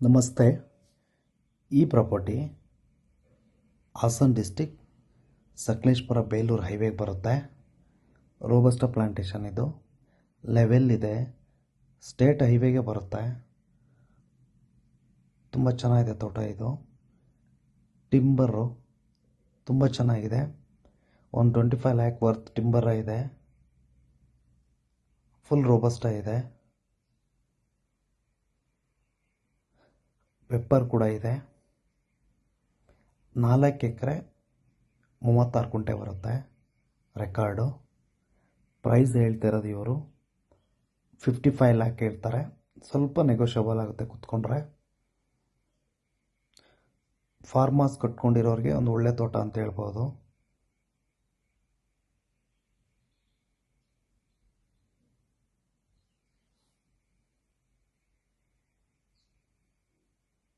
ನಮಸ್ತೆ. ಈ property Haasan district Sakleshpur Belur ಹೈವೇಗೆ ಬರುತ್ತೆ. ರೋಬಸ್ಟ ಪ್ಲಾಂಟೇಶನ್ ಇದು. ಲೆವೆಲ್ ಇದೆ, ಸ್ಟೇಟ್ ಹೈವೇಗೆ ಬರುತ್ತೆ. ತುಂಬ ಚೆನ್ನಾಗಿದೆ ತೋಟ ಇದು. ಟಿಂಬರು ತುಂಬ ಚೆನ್ನಾಗಿದೆ. 125 ಲ್ಯಾಕ್ ವರ್ತ್ ಟಿಂಬರ ಇದೆ. ಫುಲ್ ರೋಬಸ್ಟ ಇದೆ. ಪೆಪ್ಪರ್ ಕೂಡ ಇದೆ. 4 ಎಕರೆ 36 ಗುಂಟೆ ಬರುತ್ತೆ ರೆಕಾರ್ಡು. ಪ್ರೈಸ್ ಹೇಳ್ತಿರೋದು ಇವರು 55 ಲ್ಯಾಕ್ ಹೇಳ್ತಾರೆ. ಸ್ವಲ್ಪ ನೆಗೋಷಿಯಬಲ್ ಆಗುತ್ತೆ ಕೂತ್ಕೊಂಡ್ರೆ. ಫಾರ್ಮರ್ಸ್ ಕಟ್ಕೊಂಡಿರೋರಿಗೆ ಒಂದು ಒಳ್ಳೆ ತೋಟ ಅಂತ ಹೇಳ್ಬೋದು.